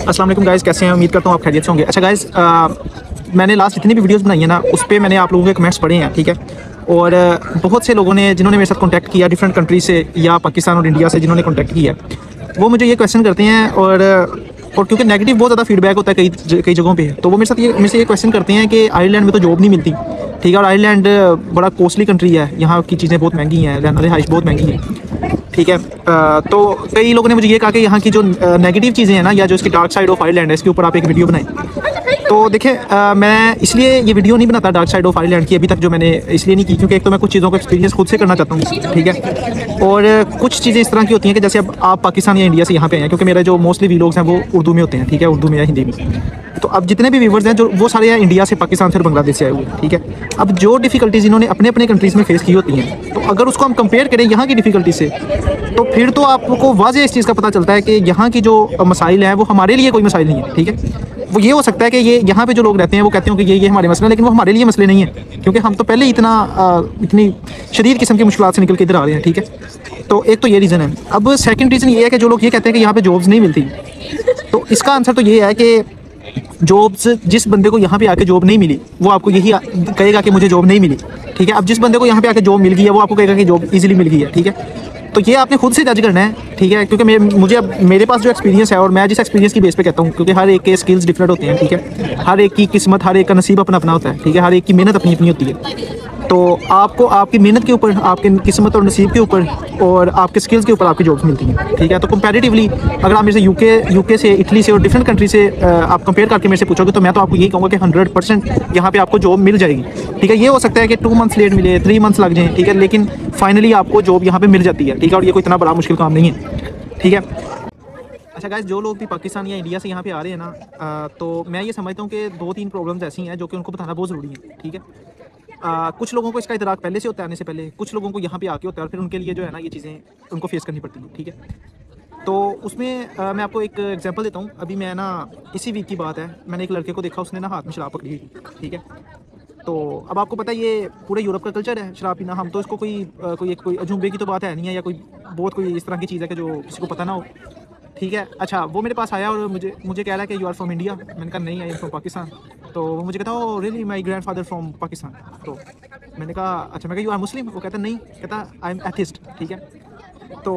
अस्सलाम वालेकुम गाइस, कैसे हैं? उम्मीद करता हूँ आप खैरियत से होंगे। अच्छा गाइस, मैंने लास्ट जितनी भी वीडियोस बनाई है ना, उस पर मैंने आप लोगों के कमेंट्स पढ़े हैं, ठीक है। और बहुत से लोगों ने जिन्होंने मेरे साथ कॉन्टैक्ट किया डिफरेंट कंट्री से या पाकिस्तान और इंडिया से जिन्होंने कॉन्टैक्ट किया, वो मुझे ये क्वेश्चन करते हैं। और क्योंकि नेगेटिव बहुत ज़्यादा फीडबैक होता है कई जगहों पे, तो वो मेरे से ये क्वेश्चन करते हैं कि आयरलैंड में तो जॉब नहीं मिलती, ठीक है। और आयरलैंड बड़ा कॉस्टली कंट्री है, यहाँ की चीज़ें बहुत महंगी हैं, रहना रिहाइश बहुत महंगी है, ठीक है। तो कई लोगों ने मुझे ये कहा कि यहाँ की जो नेगेटिव चीज़ें हैं ना, या जो इसकी डार्क साइड ऑफ आयरलैंड है, इसके ऊपर आप एक वीडियो बनाएं। तो देखें, मैं इसलिए ये वीडियो नहीं बनाता डार्क साइड ऑफ आयरलैंड की अभी तक, जो मैंने इसलिए नहीं की क्योंकि एक तो मैं कुछ चीज़ों को एक्सपीरियंस खुद से करना चाहता हूँ, ठीक है। और कुछ चीज़ें इस तरह की होती हैं कि जैसे अब आप पाकिस्तान या इंडिया से यहाँ पे हैं, क्योंकि मेरे जो मोस्टली वीलॉग्स हैं वो उर्दू में होते हैं, ठीक है, उर्दू में या हिंदी में। तो अब जितने भी व्यूवर्स हैं जो वो सारे हैं इंडिया से, पाकिस्तान से और बांग्लादेश से आए हुए, ठीक है। अब जो डिफ़िकल्टीज़ इन्होंने अपने अपने कंट्रीज़ में फेस की होती हैं, तो अगर उसको हम कंपेयर करें यहाँ की डिफ़िकल्टी से, तो फिर तो आपको वाज़ेह इस चीज़ का पता चलता है कि यहाँ की जो मसाइल हैं वो हमारे लिए कोई मसाइल नहीं है, ठीक है। वो ये हो सकता है कि ये यहाँ पे जो लोग रहते हैं वो कहते हो कि ये हमारे मसले हैं, लेकिन वो हमारे लिए मसले नहीं है, क्योंकि हम तो पहले ही इतनी शदीद किस्म की मुश्किलात से निकल के इधर आ रहे हैं, ठीक है। तो एक तो ये रीज़न है। अब सेकंड रीज़न ये है कि जो लोग ये कहते हैं कि यहाँ पे जॉब्स नहीं मिलती, तो इसका आंसर तो ये है कि जॉब्स, जिस बंदे को यहाँ पे आके जॉब नहीं मिली वो आपको यही कहेगा कि मुझे जॉब नहीं मिली, ठीक है। अब जिस बंदे को यहाँ पे आके जॉब मिल गई है वो आपको कहेगा कि जॉब इजीली मिल गई है, ठीक है। तो ये आपने खुद से जज करना है, ठीक है, क्योंकि मुझे अब मेरे पास जो एक्सपीरियंस है और मैं जिस एक्सपीरियंस की बेस पे कहता हूँ, क्योंकि हर एक के स्किल्स डिफरेंट होते हैं, ठीक है। हर एक की किस्मत, हर एक का नसीब अपना अपना होता है, ठीक है। हर एक की मेहनत अपनी अपनी होती है। तो आपको आपकी मेहनत के ऊपर, आपके किस्मत और नसीब के ऊपर और आपके स्किल्स के ऊपर आपकी जॉब्स मिलती हैं, ठीक है। तो कंपैरेटिवली अगर आप मेरे से यूके से, इटली से और डिफरेंट कंट्री से आप कंपेयर करके मेरे से पूछोगे, तो मैं तो आपको यही कहूँगा कि 100% यहाँ पे आपको जॉब मिल जाएगी, ठीक है। ये हो सकता है कि 2 मंथ्स लेट मिले, 3 मंथ्स लग जाएँ, ठीक है, लेकिन फाइनली आपको जॉब यहाँ पे मिल जाती है, ठीक है। और ये कोई इतना बड़ा मुश्किल काम नहीं है, ठीक है। अच्छा गाइस, जो लोग भी पाकिस्तान या इंडिया से यहाँ पे आ रहे हैं ना, तो मैं ये समझता हूँ कि 2-3 प्रॉब्लम्स ऐसी हैं जो कि उनको बताना बहुत ज़रूरी है, ठीक है। कुछ लोगों को इसका इदराक पहले से होता है, आने से पहले, कुछ लोगों को यहाँ पे आके होता है और फिर उनके लिए जो है ना ये चीज़ें उनको फेस करनी पड़ती है, ठीक है। तो उसमें मैं आपको एक एग्जांपल देता हूँ। अभी मैं ना, इसी वीक की बात है, मैंने एक लड़के को देखा, उसने ना हाथ में शराब पकड़ी हुई, ठीक है। तो अब आपको पता है ये पूरे यूरोप का कल्चर है शराब पीना। हम तो इसको कोई अजूबे की तो बात है नहीं है, या कोई इस तरह की चीज़ है कि जो किसी को पता ना हो, ठीक है। अच्छा, वो मेरे पास आया और मुझे कह रहा है कि यू आर फ्रॉम इंडिया। मैंने कहा नहीं, आई एम फ्रॉम पाकिस्तान। तो वो मुझे कहता oh really, my grand father from Pakistan. तो मैंने कहा अच्छा, मैं कहा यू आर मुस्लिम? वो कहता नहीं, कहता आई एम एथिस्ट, ठीक है। तो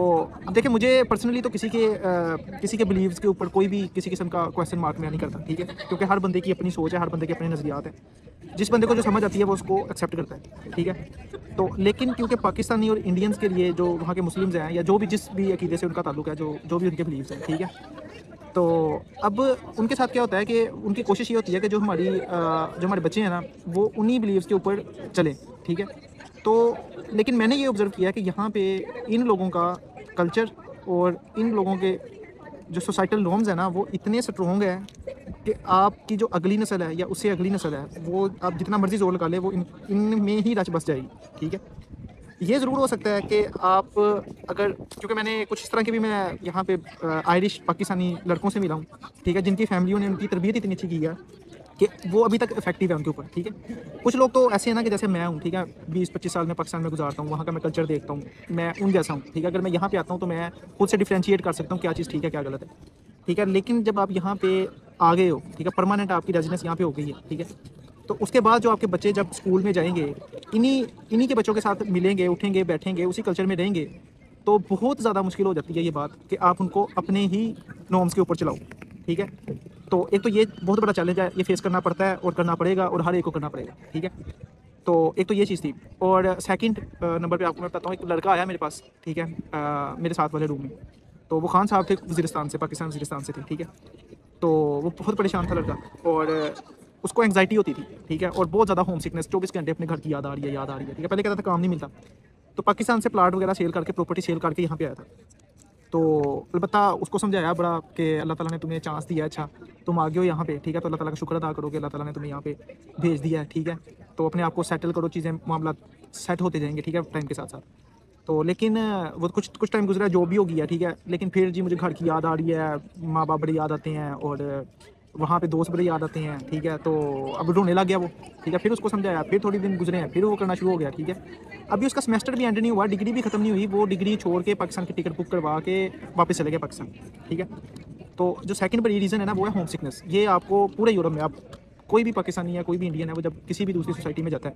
अब देखिए, मुझे पर्सनली तो किसी के बिलीव्स के ऊपर कोई भी किसी किस्म का क्वेश्चन मार्क मैं नहीं करता, ठीक है, क्योंकि हर बंदे की अपनी सोच है, हर बंदे के अपने नज़रियात हैं। जिस बंदे को जो समझ आती है वो उसको एक्सेप्ट करता है, ठीक है। तो लेकिन क्योंकि पाकिस्तानी और इंडियंस के लिए, जो वहाँ के मुस्लिम्स हैं या जो भी जिस भी अकीदे से उनका ताल्लुक है, जो भी उनके बिलीव्स हैं, ठीक है। तो अब उनके साथ क्या होता है कि उनकी कोशिश ये होती है कि जो हमारे बच्चे हैं ना, वो उन्हीं बिलीव्स के ऊपर चलें, ठीक है। तो लेकिन मैंने ये ऑब्ज़र्व किया कि यहाँ पे इन लोगों का कल्चर और इन लोगों के जो सोसाइटल नॉर्म्स है ना, वो इतने स्ट्रॉन्ग है कि आपकी जो अगली नस्ल है या उससे अगली नस्ल है, वो आप जितना मर्जी जोर लगा ले, वो इनमें ही रच बस जाएगी, ठीक है। ये ज़रूर हो सकता है कि आप अगर, क्योंकि मैंने कुछ इस तरह के भी मैं यहाँ पे आयरिश पाकिस्तानी लड़कों से मिला हूँ, ठीक है, जिनकी फैमिलियों ने उनकी तरबियत इतनी अच्छी की है कि वो अभी तक इफेक्टिव है उनके ऊपर, ठीक है। कुछ लोग तो ऐसे हैं ना कि जैसे मैं हूँ, ठीक है, 20-25 साल में पाकिस्तान में गुजारता हूँ, वहाँ का मैं कल्चर देखता हूँ, मैं उन जैसा हूँ, ठीक है। अगर मैं यहाँ पे आता हूँ तो मैं खुद से डिफ्रेंशिएट कर सकता हूँ क्या चीज़ ठीक है क्या गलत है, ठीक है। लेकिन जब आप यहाँ पे आ गए हो, ठीक है, परमानेंट आपकी रेजिडेंस यहाँ पे हो गई है, ठीक है, तो उसके बाद जो आपके बच्चे जब स्कूल में जाएंगे, इन्हीं के बच्चों के साथ मिलेंगे, उठेंगे, बैठेंगे, उसी कल्चर में रहेंगे, तो बहुत ज़्यादा मुश्किल हो जाती है ये बात कि आप उनको अपने ही नॉर्म्स के ऊपर चलाओ, ठीक है। तो एक तो ये बहुत बड़ा चैलेंज है, ये फेस करना पड़ता है और करना पड़ेगा और हर एक को करना पड़ेगा, ठीक है। तो एक तो ये चीज़ थी। और सेकंड नंबर पे आपको मैं बताता हूँ, एक लड़का आया मेरे पास, ठीक है, मेरे साथ वाले रूम में। तो वो खान साहब थे, वज़ीरिस्तान से, पाकिस्तान वज़ीरिस्तान से थे, ठीक है। तो वो बहुत परेशान था लड़का, और उसको एंग्जाइटी होती थी, ठीक है, और बहुत ज़्यादा होम सिकनेस, 24 घंटे अपने घर की याद आ रही है, ठीक है। पहले कहता था काम नहीं मिलता, तो पाकिस्तान से प्लाट वगैरह सेल करके, प्रॉपर्टी सेल करके यहाँ पे आया था। तो अलबत्ता उसको समझाया बड़ा कि अल्लाह ताला ने तुम्हें चांस दिया है, अच्छा तुम आ गए हो यहाँ पे, ठीक है, तो अल्लाह ताला का शुक्र अदा करो कि अल्लाह ताला ने तुम्हें यहाँ पे भेज दिया है, ठीक है। तो अपने आप को सेटल करो, चीज़ें मामला सेट होते जाएंगे, ठीक है, टाइम के साथ साथ। तो लेकिन वो कुछ टाइम गुजरा, जो भी हो गया, ठीक है। लेकिन फिर जी मुझे घर की याद आ रही है, माँ बाप बड़े याद आते हैं, और वहाँ पे दोस्त बड़े याद आते हैं, ठीक है। तो अब रोने लग गया वो, ठीक है। फिर उसको समझाया, फिर थोड़ी दिन गुजरे हैं, फिर वो करना शुरू हो गया, ठीक है। अभी उसका सेमेस्टर भी एंड नहीं हुआ, डिग्री भी खत्म नहीं हुई, वो डिग्री छोड़ के पाकिस्तान की टिकट बुक करवा के वापस चले गए पाकिस्तान, ठीक है। तो जो सेकंड बड़ी रीज़न है ना वो है होम सिकनेस। ये आपको पूरे यूरोप में, आप कोई भी पाकिस्तानी या कोई भी इंडियन है वो जब किसी भी दूसरी सोसाइटी में जाता है,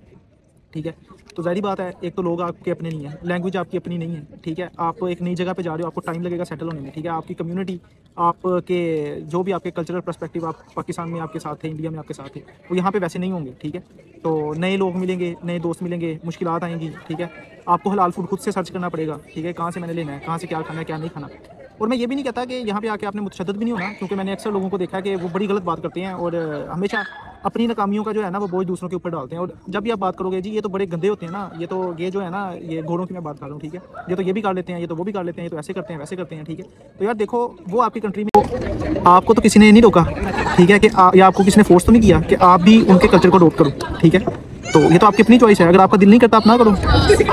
ठीक है, तो ज़ाहिर बात है एक तो लोग आपके अपने नहीं हैं, लैंग्वेज आपकी अपनी नहीं है, ठीक है, आप एक नई जगह पे जा रहे हो, आपको टाइम लगेगा सेटल होने में, ठीक है, आपकी कम्युनिटी, आपके जो भी आपके कल्चरल पर्सपेक्टिव आप पाकिस्तान में आपके साथ थे, इंडिया में आपके साथ थे, वो यहाँ पे वैसे नहीं होंगे, ठीक है। तो नए लोग मिलेंगे, नए दोस्त मिलेंगे, मुश्किलात आएंगी, ठीक है, आपको हलाल फूड खुद से सर्च करना पड़ेगा, ठीक है, कहाँ से मैंने लेना है, कहाँ से क्या खाना है क्या नहीं खाना। और मैं ये भी नहीं कहता कि यहाँ पे आके आपने मुतशद्दिद भी नहीं होना, क्योंकि मैंने अक्सर लोगों को देखा है कि वो बड़ी गलत बात करते हैं और हमेशा अपनी नाकामियों का जो है ना वो बोझ दूसरों के ऊपर डालते हैं। और जब भी आप बात करोगे जी ये तो बड़े गंदे होते हैं ना, ये जो है ना, ये गोरों की मैं बात कर रहा हूँ, ठीक है, ये तो ये भी कर लेते हैं, ये तो वो भी कर लेते हैं, ये तो ऐसे करते हैं वैसे करते हैं, ठीक है। तो यार देखो, वो आपकी कंट्री में आपको तो किसी ने नहीं रोका, ठीक है, कि या आपको किसी ने फोर्स तो नहीं किया कि आप भी उनके कल्चर को अडॉप्ट करो, ठीक है। तो ये तो आपकी अपनी चॉइस है, अगर आपका दिल नहीं करता आप ना करो।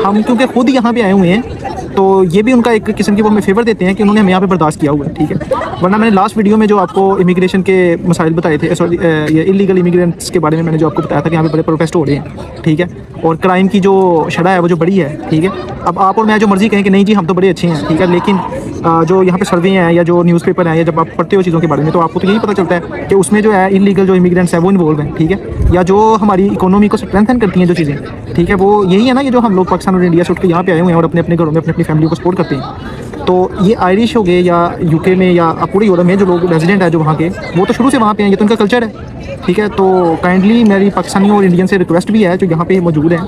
हम क्योंकि खुद यहाँ पे आए हुए हैं तो ये भी उनका एक किस्म की वो हमें फेवर देते हैं कि उन्होंने हमें यहाँ पे बर्दाश्त किया हुआ है, ठीक है। वरना मैंने लास्ट वीडियो में जो आपको इमिग्रेशन के मसाइल बताए थे, सॉरी ये इलीगल इमिग्रेंट्स के बारे में मैंने जो आपको बताया था कि यहाँ पे बड़े प्रोटेस्ट हो रहे हैं, ठीक है, और क्राइम की जो शरह है वो जो बड़ी है, ठीक है। अब आप और मैं जो मर्जी कहें कि नहीं जी हम तो बड़े अच्छे हैं, ठीक है, लेकिन जो यहाँ पे सर्वे हैं या जो न्यूज़पेपर हैं या जब आप पढ़ते हो चीज़ों के बारे में तो आपको तो यही पता चलता है कि उसमें जो है इलीगल जो इमिग्रेंट्स हैं वो इन्वॉल्व हैं, ठीक है, या जो हमारी इकोनॉमी को स्ट्रेंथन करती हैं जो चीज़ें, ठीक है, वो यही है ना, ये जो हम लोग पाकिस्तान और इंडिया से उठ के यहाँ पे आए हुए हैं और अपने अपने घरों में अपनी अपनी फैमिली को सपोर्ट करते हैं। तो ये आयरिश हो गए या यूके में या पूरे यूरोप में जो लोग रेजिडेंट है जो वहाँ के, वो तो शुरू से वहाँ पे हैं, ये तो उनका कल्चर है, ठीक है। तो काइंडली मेरी पाकिस्तानी और इंडियन से रिक्वेस्ट भी है जो यहाँ पे मौजूद हैं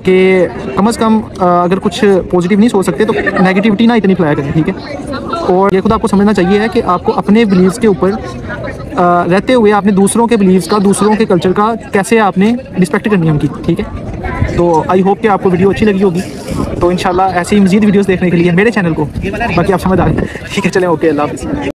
कि कम से कम अगर कुछ पॉजिटिव नहीं सोच सकते तो नेगेटिविटी ना इतनी फैलाया करें, ठीक है। और ये खुद आपको समझना चाहिए है कि आपको अपने बिलीव्स के ऊपर रहते हुए आपने दूसरों के बिलीव्स का, दूसरों के कल्चर का कैसे आपने रिस्पेक्ट करनी है उनकी, ठीक है। तो आई होप कि आपको वीडियो अच्छी लगी होगी। तो इंशाल्लाह ऐसे ही मज़ीद वीडियोस देखने के लिए मेरे चैनल को, बाकी आप समझ आ गए, ठीक है, चलें, ओके, अल्लाह हाफ़िज़।